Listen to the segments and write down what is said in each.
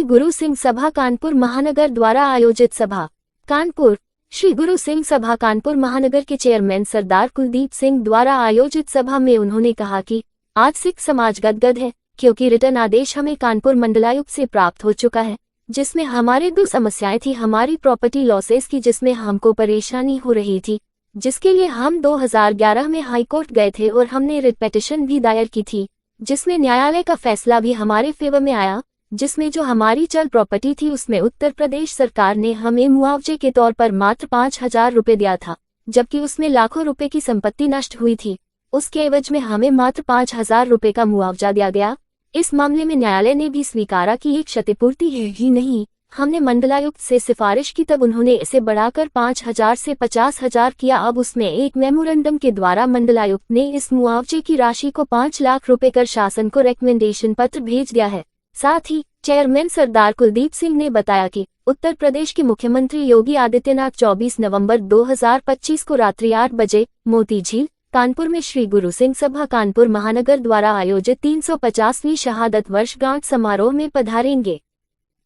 गुरु सिंह सभा कानपुर महानगर द्वारा आयोजित सभा। कानपुर श्री गुरु सिंह सभा कानपुर महानगर के चेयरमैन सरदार कुलदीप सिंह द्वारा आयोजित सभा में उन्होंने कहा कि आज सिख समाज गदगद है, क्योंकि रिटर्न आदेश हमें कानपुर मंडलायुक्त से प्राप्त हो चुका है, जिसमें हमारे 2 समस्याएं थी। हमारी प्रॉपर्टी लॉसेस की, जिसमें हमको परेशानी हो रही थी, जिसके लिए हम 2011 में हाईकोर्ट गए थे और हमने रिट पिटीशन भी दायर की थी, जिसमें न्यायालय का फैसला भी हमारे फेवर में आया, जिसमें जो हमारी चल प्रॉपर्टी थी उसमें उत्तर प्रदेश सरकार ने हमें मुआवजे के तौर पर मात्र 5,000 रुपये दिया था, जबकि उसमें लाखों रुपए की संपत्ति नष्ट हुई थी। उसके एवज में हमें मात्र 5,000 रुपये का मुआवजा दिया गया। इस मामले में न्यायालय ने भी स्वीकारा कि एक क्षतिपूर्ति है ही नहीं। हमने मंडलायुक्त से सिफारिश की, तब उन्होंने इसे बढ़ाकर 5,000 से 50,000 किया। अब उसमें एक मेमोरेंडम के द्वारा मंडलायुक्त ने इस मुआवजे की राशि को 5 लाख रुपए कर शासन को रिकमेंडेशन पत्र भेज दिया है। साथ ही चेयरमैन सरदार कुलदीप सिंह ने बताया कि उत्तर प्रदेश के मुख्यमंत्री योगी आदित्यनाथ 24 नवंबर 2025 को रात्रि 8 बजे मोती झील कानपुर में श्री गुरु सिंह सभा कानपुर महानगर द्वारा आयोजित 350वीं शहादत वर्षगांठ समारोह में पधारेंगे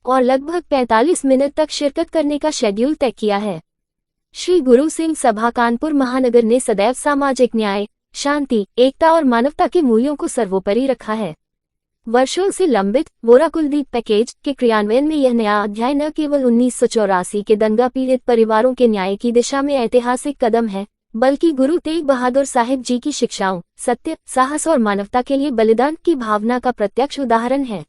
और लगभग 45 मिनट तक शिरकत करने का शेड्यूल तय किया है। श्री गुरु सिंह सभा कानपुर महानगर ने सदैव सामाजिक न्याय, शांति, एकता और मानवता के मूल्यों को सर्वोपरि रखा है। वर्षों से लंबित वोरा कुलदीप पैकेज के क्रियान्वयन में यह नया अध्याय न केवल 1984 के दंगा पीड़ित परिवारों के न्याय की दिशा में ऐतिहासिक कदम है, बल्कि गुरु तेग बहादुर साहिब जी की शिक्षाओं, सत्य, साहस और मानवता के लिए बलिदान की भावना का प्रत्यक्ष उदाहरण है।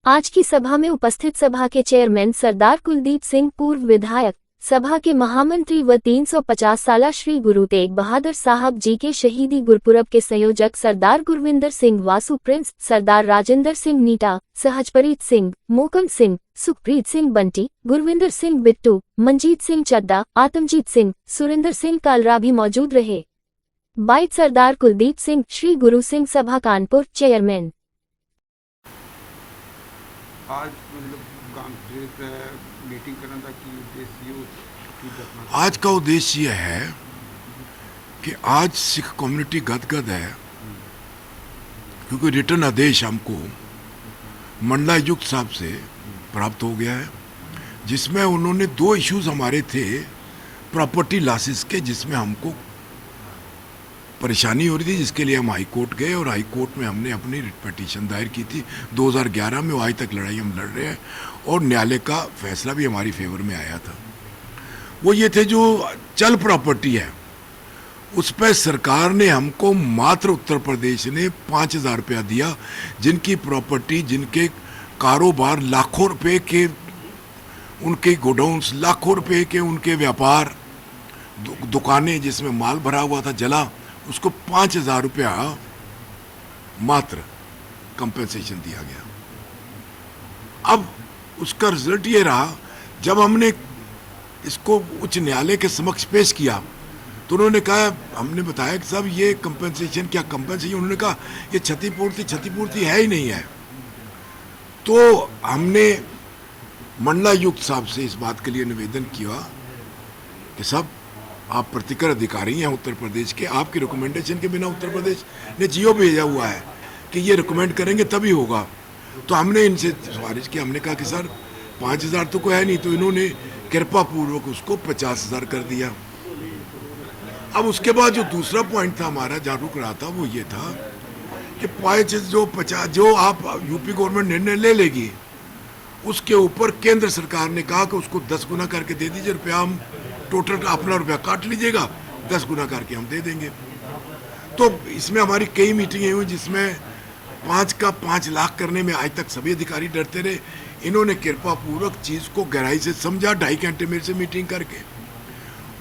आज की सभा में उपस्थित सभा के चेयरमैन सरदार कुलदीप सिंह, पूर्व विधायक, सभा के महामंत्री व 350 साला श्री गुरु तेग बहादुर साहब जी के शहीदी गुरपुरब के संयोजक सरदार गुरविंदर सिंह वासु प्रिंस, सरदार राजेंद्र सिंह नीटा, सहजप्रीत सिंह, मोकम सिंह, सुखप्रीत सिंह बंटी, गुरविंदर सिंह बिट्टू, मनजीत सिंह चड्डा, आतमजीत सिंह, सुरेंद्र सिंह कालरा भी मौजूद रहे। बाइट सरदार कुलदीप सिंह, श्री गुरु सिंह सभा कानपुर, चेयरमैन। आज मीटिंग करना था कि उद्देश्य आज का उद्देश्य यह है कि आज सिख कम्युनिटी गदगद है, क्योंकि रिटर्न आदेश हमको मंडलायुक्त साहब से प्राप्त हो गया है, जिसमें उन्होंने 2 इश्यूज हमारे थे प्रॉपर्टी लॉसेस के, जिसमें हमको परेशानी हो रही थी, जिसके लिए हम हाई कोर्ट गए और हाई कोर्ट में हमने अपनी रिट पिटीशन दायर की थी 2011 में। आज तक लड़ाई हम लड़ रहे हैं और न्यायालय का फैसला भी हमारी फेवर में आया था। वो ये थे, जो चल प्रॉपर्टी है उस पर सरकार ने हमको मात्र उत्तर प्रदेश ने 5,000 रुपया दिया, जिनकी प्रॉपर्टी, जिनके कारोबार लाखों रुपए के, उनके गोडाउन्स लाखों रुपए के, उनके व्यापार, दुकानें जिसमें माल भरा हुआ था जला, उसको 5,000 रुपया मात्र कंपेंसेशन दिया गया। अब उसका रिजल्ट ये रहा, जब हमने इसको उच्च न्यायालय के समक्ष पेश किया तो उन्होंने कहा, हमने बताया कि साहब ये कंपेंसेशन क्या कंपेंसेशन, उन्होंने कहा ये क्षतिपूर्ति है ही नहीं है। तो हमने मंडलायुक्त साहब से इस बात के लिए निवेदन किया कि साहब आप प्रतिकर अधिकारी हैं उत्तर प्रदेश के, आपकी रिकमेंडेशन के बिना उत्तर प्रदेश ने जीओ भेजा हुआ है कि ये रिकमेंड करेंगे तभी होगा। तो हमने इनसे सिफारिश की, हमने कहा कि सर 5,000 तो कोई है नहीं, तो इन्होंने कृपा पूर्वक उसको 50,000 कर दिया। अब उसके बाद जो दूसरा पॉइंट था हमारा, जहाँ रुक रहा था, वो ये था कि 50 जो आप यूपी गवर्नमेंट निर्णय ले लेगी, उसके ऊपर केंद्र सरकार ने कहा कि उसको 10 गुना करके दे दीजिए रुपया, हम टोटल अपना रुपया काट लीजिएगा, 10 गुना करके हम दे देंगे। तो इसमें हमारी कई मीटिंगें हुई, जिसमें 5 का 5 लाख करने में आज तक सभी अधिकारी डरते रहे। इन्होंने कृपा पूर्वक चीज़ को गहराई से समझा, 2.5 घंटे मेरे से मीटिंग करके।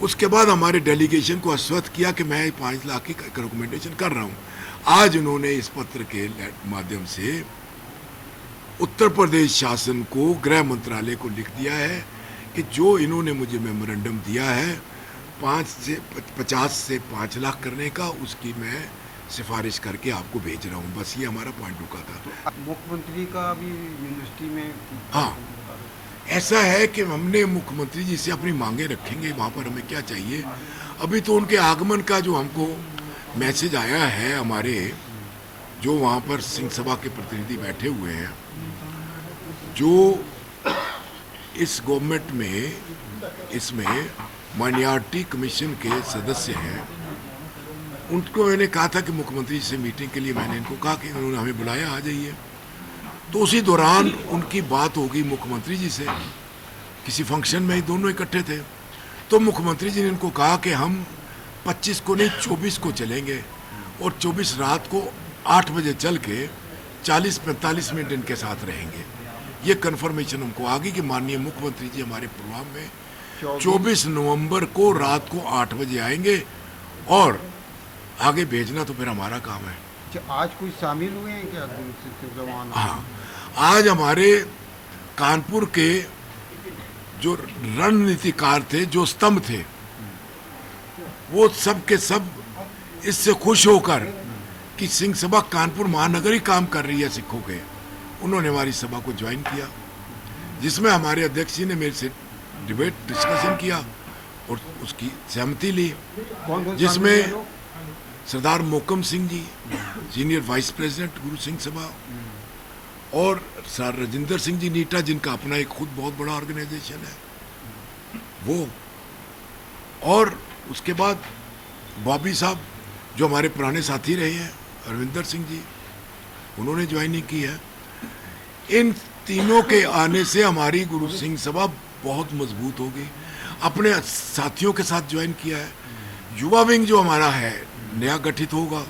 उसके बाद हमारे डेलीगेशन को आश्वस्त किया कि मैं 5 लाख की रिकमेंडेशन कर रहा हूँ। आज उन्होंने इस पत्र के माध्यम से उत्तर प्रदेश शासन को, गृह मंत्रालय को लिख दिया है कि जो इन्होंने मुझे मेमोरेंडम दिया है 50 से 5 लाख करने का, उसकी मैं सिफारिश करके आपको भेज रहा हूँ। बस ये हमारा पॉइंट रुका था। तो मुख्यमंत्री का भी यूनिवर्सिटी में, हाँ, ऐसा है कि हमने मुख्यमंत्री जी से अपनी मांगे रखेंगे, वहाँ पर हमें क्या चाहिए। अभी तो उनके आगमन का जो हमको मैसेज आया है, हमारे जो वहाँ पर सिंह सभा के प्रतिनिधि बैठे हुए हैं, जो इस गवर्नमेंट में इसमें माइनॉरिटी कमीशन के सदस्य हैं, उनको मैंने कहा था कि मुख्यमंत्री से मीटिंग के लिए मैंने इनको कहा कि उन्होंने हमें बुलाया, आ जाइए। तो उसी दौरान उनकी बात हो गई मुख्यमंत्री जी से, किसी फंक्शन में ही दोनों इकट्ठे थे। तो मुख्यमंत्री जी ने इनको कहा कि हम 25 को नहीं 24 को चलेंगे और 24 रात को 8 बजे चल के 40-45 मिनट इनके साथ रहेंगे। ये कन्फर्मेशन हमको आ गई कि माननीय मुख्यमंत्री जी हमारे प्रोग्राम में 24 नवंबर को रात को 8 बजे आएंगे और आगे भेजना तो फिर हमारा काम है। अच्छा, आज कोई शामिल हुए हैं क्या गुरु सिंह जवान? हाँ, आज हमारे कानपुर के जो रणनीतिकार थे, जो स्तंभ थे, वो सब के सब इससे खुश होकर कि सिंह सभा कानपुर महानगर ही काम कर रही है सिखों के, उन्होंने हमारी सभा को ज्वाइन किया, जिसमें हमारे अध्यक्ष जी ने मेरे से डिबेट डिस्कशन किया और उसकी सहमति ली, कौन जिसमें सरदार Mohkam Singh ji, senior vice president Guru Singh Sabha, और सर राजेंद्र सिंह जी नीटा, जिनका अपना एक खुद बहुत बड़ा ऑर्गेनाइजेशन है वो, और उसके बाद बॉबी साहब जो हमारे पुराने साथी रहे हैं, अरविंदर सिंह जी, उन्होंने ज्वाइनिंग की है। इन तीनों के आने से हमारी गुरु सिंह सभा बहुत मजबूत हो गई। अपने साथियों के साथ ज्वाइन किया है। युवा विंग जो हमारा है नया गठित होगा,